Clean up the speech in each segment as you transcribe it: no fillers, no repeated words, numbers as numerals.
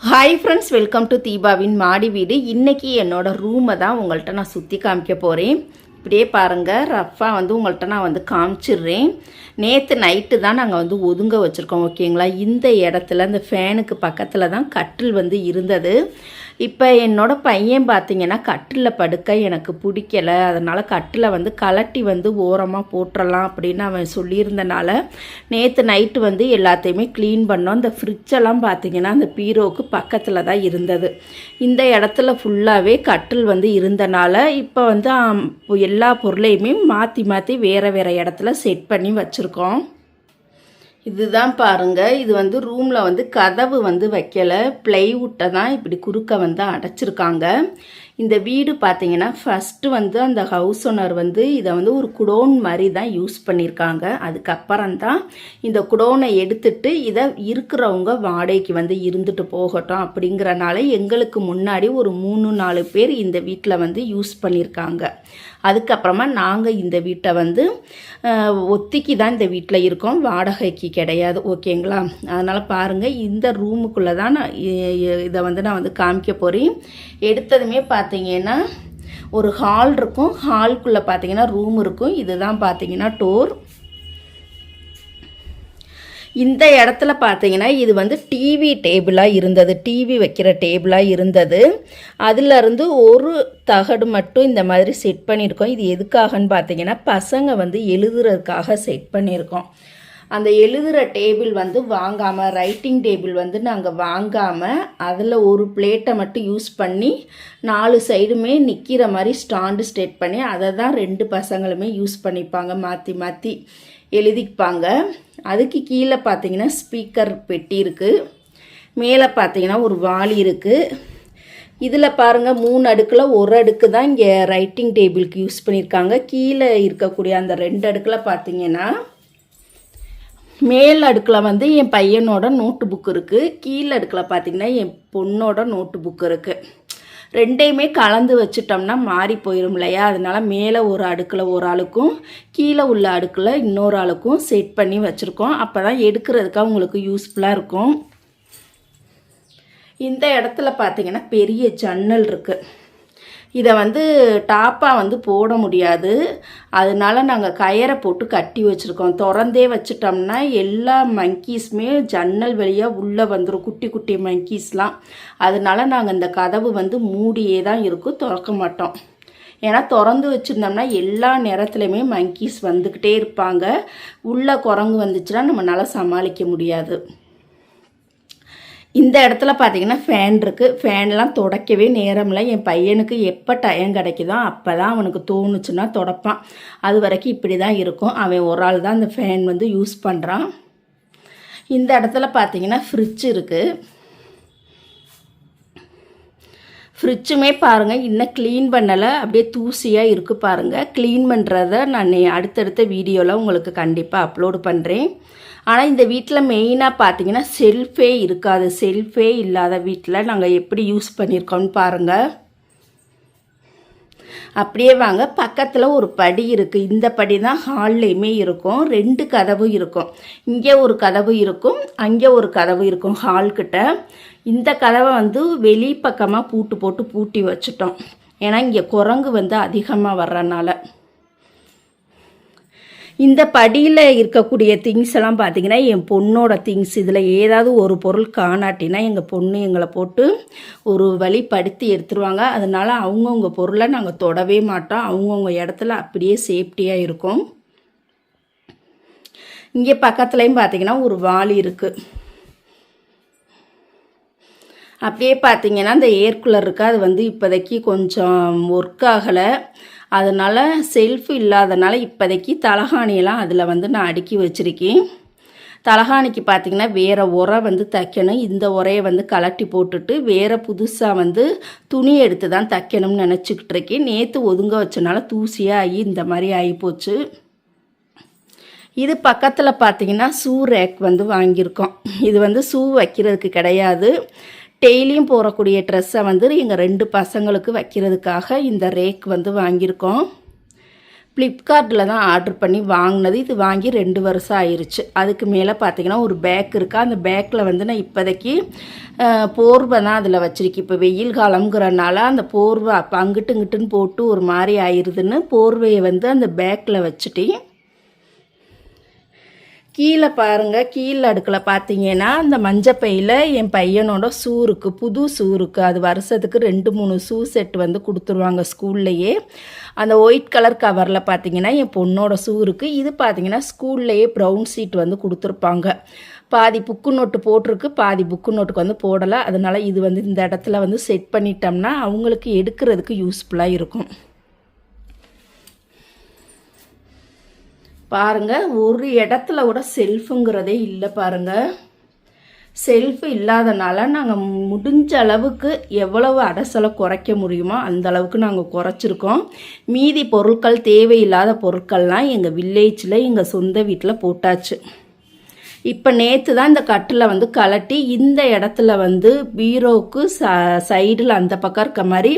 Hi friends, welcome to தீபாவின் மாடி வீடு. இன்றைக்கி என்னோடய ரூமை தான் உங்கள்கிட்ட நான் சுற்றி காமிக்க போகிறேன். இப்படியே பாருங்கள், ரஃப்பாக உங்கள்கிட்ட நான் காமிச்சிடுறேன். நேற்று நைட்டு தான் நாங்கள் ஒதுங்க வச்சுருக்கோம், ஓகேங்களா. இந்த இடத்துல இந்த ஃபேனுக்கு பக்கத்தில் தான் கட்டில் இருந்தது. இப்போ என்னோடய பையன் பார்த்திங்கன்னா கட்டிலில் படுக்க எனக்கு பிடிக்கலை, அதனால் கட்டில் கலட்டி ஓரமாக போட்டுடலாம் அப்படின்னு அவன் சொல்லியிருந்தனால நேற்று நைட்டு எல்லாத்தையுமே க்ளீன் பண்ணோம். இந்த ஃப்ரிட்ஜெல்லாம் பார்த்திங்கன்னா அந்த பீரோவுக்கு பக்கத்தில் தான் இருந்தது. இந்த இடத்துல ஃபுல்லாகவே கட்டில் இருந்தனால இப்போ எல்லா பொருளையுமே மாற்றி மாற்றி வேறு வேறு இடத்துல செட் பண்ணி வச்சுருக்கோம். இதுதான் பாருங்கள், இது ரூமில் கதவு வைக்கலை, ப்ளைவுட்டை தான் இப்படி குறுக்க அடைச்சிருக்காங்க. இந்த வீடு பார்த்தீங்கன்னா ஃபஸ்ட்டு அந்த ஹவுஸ் ஓனர் இதை ஒரு குடோன் மாதிரி தான் யூஸ் பண்ணியிருக்காங்க. அதுக்கப்புறம் தான் இந்த குடோனை எடுத்துட்டு இதை இருக்கிறவங்க வாடகைக்கு இருந்துட்டு போகட்டும் அப்படிங்கிறனால எங்களுக்கு முன்னாடி ஒரு 3-4 பேர் இந்த வீட்டில் யூஸ் பண்ணியிருக்காங்க. அதுக்கப்புறமா நாங்கள் இந்த வீட்டை ஒத்திக்கு தான் இந்த வீட்டில் இருக்கோம், வாடகைக்கு கிடையாது, ஓகேங்களா. அதனால் பாருங்கள், இந்த ரூமுக்குள்ளே தான் நான் இதை நான் காமிக்க போகிறேன். எடுத்ததுமே பார்த்தீங்கன்னா ஒரு ஹால் இருக்கும், ஹால்குள்ளே பார்த்தீங்கன்னா ரூம் இருக்கும். இதுதான் பார்த்தீங்கன்னா டோர். இந்த இடத்துல பார்த்தீங்கன்னா இது டிவி டேபிளாக இருந்தது, டிவி வைக்கிற டேபிளாக இருந்தது. அதிலருந்து ஒரு தகடு மட்டும் இந்த மாதிரி செட் பண்ணியிருக்கோம். இது எதுக்காகன்னு பார்த்தீங்கன்னா பசங்க எழுதுறதுக்காக செட் பண்ணியிருக்கோம். அந்த எழுதுகிற டேபிள் வாங்காமல், ரைட்டிங் டேபிள் நாங்கள் வாங்காமல் அதில் ஒரு பிளேட்டை மட்டும் யூஸ் பண்ணி 4 சைடுமே நிற்கிற மாதிரி ஸ்டாண்டு ஸ்டேட் பண்ணி அதை தான் 2 பசங்களுமே யூஸ் பண்ணிப்பாங்க, மாற்றி மாற்றி எழுதிப்பாங்க. அதுக்கு கீழே பார்த்தீங்கன்னா ஸ்பீக்கர் பெட்டி இருக்குது, மேலே பார்த்தீங்கன்னா ஒரு வாளி இருக்குது. இதில் பாருங்கள் 3 அடுக்கில் 1 அடுக்கு தான் இங்கே ரைட்டிங் டேபிளுக்கு யூஸ் பண்ணியிருக்காங்க. கீழே இருக்கக்கூடிய அந்த 2 அடுக்கில் பார்த்தீங்கன்னா மேல் அடுக்கில் என் பையனோட நோட்டு புக் இருக்குது, கீழே அடுக்கில் பார்த்திங்கன்னா என் பொண்ணோட நோட்டு புக் இருக்குது. ரெண்டையுமே கலந்து வச்சிட்டோம்னா மாறி போயிடும் இல்லையா. அதனால் மேலே ஒரு அடுக்கில் ஒரு ஆளுக்கும் கீழே உள்ள அடுக்கில் இன்னொரு ஆளுக்கும் செட் பண்ணி வச்சுருக்கோம். அப்போ தான் எடுக்கிறதுக்காக உங்களுக்கு யூஸ்ஃபுல்லாக இருக்கும். இந்த இடத்துல பார்த்திங்கன்னா பெரிய ஜன்னல் இருக்குது. இதை டாப்பாக போட முடியாது, அதனால நாங்கள் கயரை போட்டு கட்டி வச்சுருக்கோம். திறந்தே வச்சிட்டோம்னா எல்லா மங்கீஸுமே ஜன்னல் வழியாக உள்ளே வந்துடும், குட்டி குட்டி மங்கீஸ்லாம். அதனால நாங்கள் இந்த கதவு மூடியே தான் இருக்கும், திறக்க மாட்டோம். ஏன்னா திறந்து வச்சுருந்தோம்னா எல்லா நேரத்துலையுமே மங்கீஸ் வந்துக்கிட்டே இருப்பாங்க. உள்ளே குரங்கு வந்துச்சுன்னா நம்மளால் சமாளிக்க முடியாது. இந்த இடத்துல பார்த்தீங்கன்னா ஃபேன் இருக்குது. ஃபேன்லாம் துடைக்கவே நேரமில்லை. என் பையனுக்கு எப்போ டைம் கிடைக்குதோ அப்போ தான் அவனுக்கு தோணுச்சுன்னா துடைப்பான். அது வரைக்கும் இப்படி தான் இருக்கும். அவன் ஒரு ஆள் தான் இந்த ஃபேன் யூஸ் பண்ணுறான். இந்த இடத்துல பார்த்தீங்கன்னா ஃப்ரிட்ஜ் இருக்குது. ஃப்ரிட்ஜுமே பாருங்கள் இன்னும் க்ளீன் பண்ணலை, அப்படியே தூசியாக இருக்குது பாருங்கள். க்ளீன் பண்ணுறத நான் அடுத்தடுத்த வீடியோவில் உங்களுக்கு கண்டிப்பாக அப்லோடு பண்ணுறேன். ஆனால் இந்த வீட்டில் மெயினாக பார்த்தீங்கன்னா செல்ஃபே இருக்காது. செல்ஃபே இல்லாத வீட்டில் நாங்கள் எப்படி யூஸ் பண்ணியிருக்கோம்னு பாருங்கள். அப்படியே வாங்க, பக்கத்தில் ஒரு படி இருக்குது. இந்த படி தான் ஹால்லையுமே இருக்கும். 2 கதவு இருக்கும். இங்கே ஒரு கதவு இருக்கும், அங்கே ஒரு கதவு இருக்கும் ஹால்கிட்ட. இந்த கதவை வெளிப்பக்கமாக பூட்டு போட்டு பூட்டி வச்சுட்டோம். ஏன்னா இங்கே குரங்கு அதிகமாக வர்றதுனால. இந்த படியில் இருக்கக்கூடிய திங்ஸ் எல்லாம் பார்த்திங்கன்னா என் பொண்ணோட திங்ஸ். இதில் ஏதாவது ஒரு பொருள் காணாட்டினா எங்கள் பொண்ணு எங்களை போட்டு ஒரு வழி படுத்தி எடுத்துருவாங்க. அதனால் அவங்கவுங்க பொருளை நாங்கள் தொடவே மாட்டோம். அவங்கவுங்க இடத்துல அப்படியே சேஃப்டியாக இருக்கும். இங்கே பக்கத்துலேயும் பார்த்திங்கன்னா ஒரு வாளி இருக்குது. அப்படியே பார்த்திங்கன்னா இந்த ஏர் கூலர் இருக்குது. அது இப்போதைக்கு கொஞ்சம் ஒர்க் ஆகலை, அதனால் செல்ஃப் இல்லாதனால இப்போதைக்கு தலகாணியெல்லாம் அதில் நான் அடுக்கி வச்சுருக்கேன். தலகாணிக்கு பார்த்திங்கன்னா வேறு உரை தைக்கணும். இந்த உரையை கலட்டி போட்டுட்டு வேறு புதுசாக துணி எடுத்து தான் தைக்கணும்னு நினச்சிக்கிட்டு இருக்கேன். நேற்று ஒதுங்க வச்சனால தூசியாக ஆகி இந்த மாதிரி ஆகிப்போச்சு. இது பக்கத்தில் பார்த்திங்கன்னா ஷூ ரேக் வாங்கியிருக்கோம். இது ஷூ வைக்கிறதுக்கு கிடையாது, டெய்லியும் போகக்கூடிய ட்ரெஸ்ஸை எங்கள் 2 பசங்களுக்கு வைக்கிறதுக்காக இந்த ரேக் வாங்கியிருக்கோம். ஃப்ளிப்கார்ட்டில் தான் ஆர்டர் பண்ணி வாங்கினது. இது வாங்கி 2 வருஷம் ஆயிடுச்சு. அதுக்கு மேலே பார்த்திங்கன்னா ஒரு பேக் இருக்கா. அந்த பேக்கில் வந்து நான் இப்போதைக்கு போர்வை தான் அதில் வச்சுருக்கேன். இப்போ வெயில் காலங்கிறனால அந்த போர்வை அப்போ அங்கிட்டு இங்கிட்டுன்னு போட்டு ஒரு மாதிரி ஆயிடுதுன்னு போர்வையை வந்து அந்த பேக்கில் வச்சுட்டேன். கீழே பாருங்கள், கீழே அடுக்கில் பார்த்தீங்கன்னா அந்த மஞ்சப்பையில் என் பையனோட ஷூ இருக்குது, புது ஷூ இருக்குது. அது வருஷத்துக்கு 2-3 ஷூ செட் வந்து கொடுத்துருவாங்க ஸ்கூல்லையே. அந்த ஒயிட் கலர் கவரில் பார்த்தீங்கன்னா என் பொண்ணோட ஷூ இருக்குது. இது பார்த்தீங்கன்னா ஸ்கூல்லையே ப்ரௌன் ஷீட் வந்து கொடுத்துருப்பாங்க. பாதி புக்கு நோட்டு போட்டிருக்கு, பாதி புக்கு நோட்டுக்கு வந்து போடலை. அதனால் இது வந்து இந்த இடத்துல வந்து செட் பண்ணிட்டோம்னா அவங்களுக்கு எடுக்கிறதுக்கு யூஸ்ஃபுல்லாக இருக்கும். பாருங்கள், ஒரு இடத்துல கூட செல்ஃபுங்கிறதே இல்லை. பாருங்கள், செல்ஃபு இல்லாதனால நாங்கள் முடிஞ்ச அளவுக்கு எவ்வளவு அடசலை குறைக்க முடியுமோ அந்த அளவுக்கு நாங்கள் குறைச்சிருக்கோம். மீதி பொருட்கள், தேவையில்லாத பொருட்கள்லாம் எங்கள் வில்லேஜில் எங்கள் சொந்த வீட்டில் போட்டாச்சு. இப்போ நேற்று தான் இந்த கட்டில் வந்து கலட்டி இந்த இடத்துல வந்து பீரோவுக்கு சைடில் அந்த பக்கம் இருக்க மாதிரி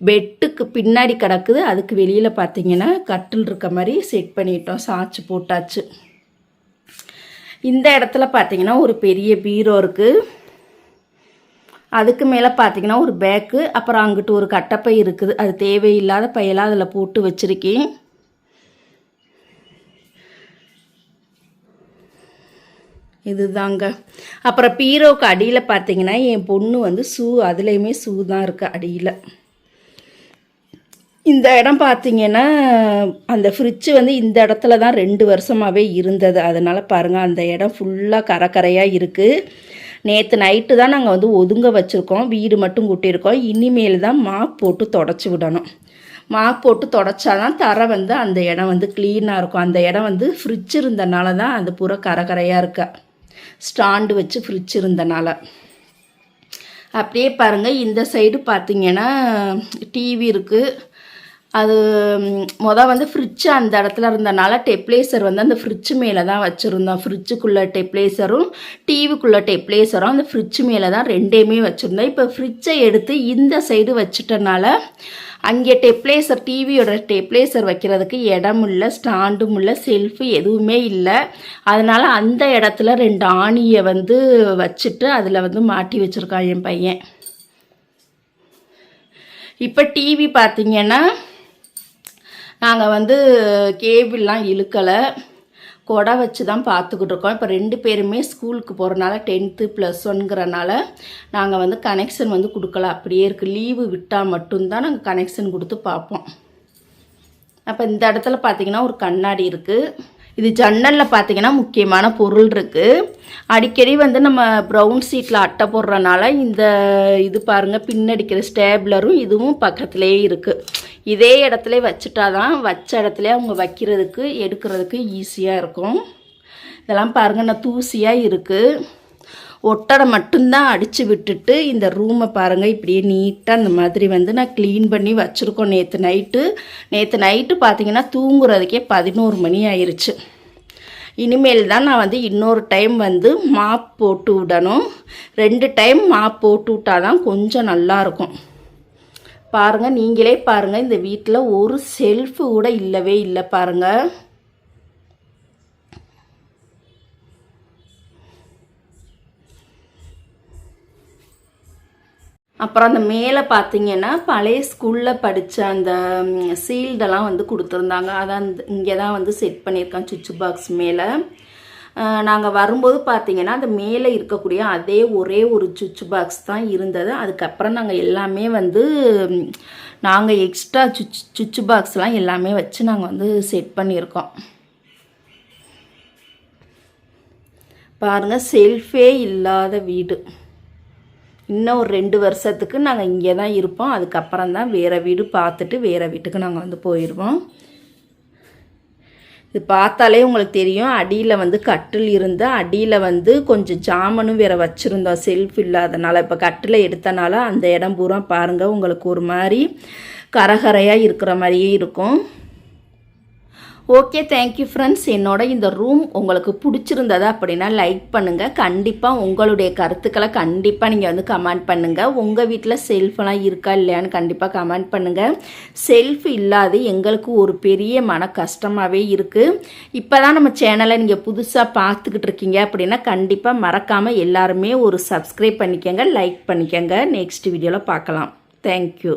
பெட்டுக்கு பின்னாடி கிடக்குது. அதுக்கு வெளியில் பார்த்தீங்கன்னா கட்டில் இருக்க மாதிரி செட் பண்ணிட்டோம், சாய்ச்சி போட்டாச்சு. இந்த இடத்துல பார்த்தீங்கன்னா ஒரு பெரிய பீரோ இருக்குது. அதுக்கு மேலே பார்த்தீங்கன்னா ஒரு பேக்கு, அப்புறம் அங்கிட்டு ஒரு கட்டப்பை இருக்குது. அது தேவையில்லாத பையெல்லாம் அதில் போட்டு வச்சுருக்கேன். இதுதாங்க. அப்புறம் பீரோவுக்கு அடியில் பார்த்தீங்கன்னா என் பொண்ணு வந்து ஷூ, அதுலேயுமே ஷூ தான் இருக்குது அடியில். இந்த இடம் பார்த்தீங்கன்னா அந்த ஃப்ரிட்ஜு வந்து இந்த இடத்துல தான் 2 வருஷமாகவே இருந்தது. அதனால் பாருங்கள், அந்த இடம் ஃபுல்லாக கரையாக இருக்குது. நேற்று நைட்டு தான் நாங்கள் வந்து ஒதுங்க வச்சுருக்கோம், வீடு மட்டும் கூட்டியிருக்கோம். இனிமேல் தான் மாப் போட்டு தொடச்சி விடணும். மாப் போட்டு தொடச்சாதான் தரை வந்து அந்த இடம் வந்து க்ளீனாக இருக்கும். அந்த இடம் வந்து ஃப்ரிட்ஜ் இருந்தனால தான் அது பூரா கரையாக இருக்கா, ஸ்டாண்டு வச்சு ஃப்ரிட்ஜ் இருந்தனால. அப்படியே பாருங்கள், இந்த சைடு பார்த்திங்கன்னா டிவி இருக்குது. அது வந்து ஃப்ரிட்ஜு அந்த இடத்துல இருந்தனால டெப்ளேசர் வந்து அந்த ஃப்ரிட்ஜு மேலே தான் வச்சுருந்தோம். ஃப்ரிட்ஜுக்குள்ளே டெப்ளேசரும் டிவிக்குள்ளே டெப்ளேசரும் அந்த ஃப்ரிட்ஜு மேலே தான் 2மே வச்சுருந்தோம். இப்போ ஃப்ரிட்ஜை எடுத்து இந்த சைடு வச்சுட்டனால அங்கே டெப்ளேசர், டிவியோட டெப்ளேசர் வைக்கிறதுக்கு இடம் இல்லை, ஸ்டாண்டும் இல்லை, செல்ஃபு எதுவுமே இல்லை. அதனால் அந்த இடத்துல 2 ஆணியை வந்து வச்சுட்டு அதில் வந்து மாட்டி வச்சுருக்கான் என் பையன். இப்போ டிவி பார்த்திங்கன்னா நாங்கள் வந்து கேபிள்லாம் இழுக்கலை, கொடை வச்சு தான் பார்த்துக்கிட்டு இருக்கோம். இப்போ 2 பேருமே ஸ்கூலுக்கு போகிறனால 10th +1ங்கிறனால நாங்கள் வந்து கனெக்ஷன் வந்து கொடுக்கல, அப்படியே இருக்குது. லீவு விட்டால் மட்டும்தான் நாங்கள் கனெக்ஷன் கொடுத்து பார்ப்போம். அப்போ இந்த இடத்துல பார்த்திங்கன்னா ஒரு கண்ணாடி இருக்குது. இது ஜன்னலில் பார்த்திங்கன்னா முக்கியமான பொருள் இருக்குது. அடிக்கடி வந்து நம்ம ப்ரௌன் ஷீட்டில் அட்டை போடுறனால இந்த இது பாருங்கள், பின்னடிக்கிற ஸ்டேப்லரும் இதுவும் பக்கத்துலேயே இருக்குது. இதே இடத்துல வச்சுட்டா தான் வச்ச இடத்துல அவங்க வைக்கிறதுக்கு எடுக்கிறதுக்கு ஈஸியாக இருக்கும். இதெல்லாம் பாருங்கள், நான் தூசியாக இருக்குது. ஒட்டடை மட்டும்தான் அடித்து விட்டுட்டு இந்த ரூமை பாருங்கள் இப்படியே நீட்டாக அந்த மாதிரி வந்து நான் க்ளீன் பண்ணி வச்சுருக்கோம். நேற்று நைட்டு பார்த்திங்கன்னா தூங்குறதுக்கே 11 மணி ஆயிடுச்சு. இனிமேல் தான் நான் வந்து இன்னொரு டைம் வந்து மாப் போட்டு விடணும். 2 டைம் மாப் போட்டு விட்டால் தான் கொஞ்சம் நல்லாயிருக்கும். பாருங்கள், நீங்களே பாருங்கள், இந்த வீட்டில் ஒரு செல்ஃபு கூட இல்லவே இல்லை பாருங்கள். அப்புறம் அந்த மேலே பார்த்தீங்கன்னா பழைய ஸ்கூலில் படித்த அந்த சீல்டெல்லாம் வந்து கொடுத்துருந்தாங்க. அதான் இங்கே தான் வந்து செட் பண்ணியிருக்கேன் சுவிட்ச் பாக்ஸ் மேலே. நாங்கள் வரும்போது பார்த்தீங்கன்னா அந்த மேலே இருக்கக்கூடிய அதே ஒரே ஒரு சுவிட்ச் பாக்ஸ் தான் இருந்தது. அதுக்கப்புறம் நாங்கள் எல்லாமே வந்து நாங்கள் எக்ஸ்ட்ரா சுவிட்ச் பாக்ஸ்லாம் எல்லாமே வச்சு நாங்கள் வந்து செட் பண்ணியிருக்கோம். பாருங்கள், செல்ஃபே இல்லாத வீடு. இன்னும் ஒரு 2 வருஷத்துக்கு நாங்கள் இங்கே தான் இருப்போம். அதுக்கப்புறம் தான் வேறு வீடு பார்த்துட்டு வேறு வீட்டுக்கு நாங்கள் வந்து போயிடுவோம். இது பார்த்தாலே உங்களுக்கு தெரியும், அடியில் வந்து கட்டில் இருந்தால் அடியில் வந்து கொஞ்சம் ஜாமனும் வேறு வச்சுருந்தோம், செல்ஃப் இல்லாதனால. இப்போ கட்டில் எடுத்தனால அந்த இடம் பூரா பாருங்கள் உங்களுக்கு ஒரு மாதிரி கரகரையாக இருக்கிற மாதிரியே இருக்கும். Okay, thank you friends. என்னோட இந்த ரூம் உங்களுக்கு பிடிச்சிருந்ததா அப்படின்னா லைக் பண்ணுங்கள். கண்டிப்பாக உங்களுடைய கருத்துக்களை கண்டிப்பாக நீங்கள் வந்து கமெண்ட் பண்ணுங்கள். உங்கள் வீட்டில் செல்ஃபெல்லாம் இருக்கா இல்லையான்னு கண்டிப்பாக கமெண்ட் பண்ணுங்கள். செல்ஃப் இல்லாது எங்களுக்கு ஒரு பெரிய மன கஷ்டமாகவே இருக்குது. இப்போ தான் நம்ம சேனலை நீங்கள் புதுசாக பார்த்துக்கிட்டு இருக்கீங்க அப்படின்னா கண்டிப்பாக மறக்காமல் எல்லாருமே ஒரு சப்ஸ்கிரைப் பண்ணிக்கங்க, லைக் பண்ணிக்கங்க. நெக்ஸ்ட் வீடியோவில் பார்க்கலாம். தேங்க்யூ.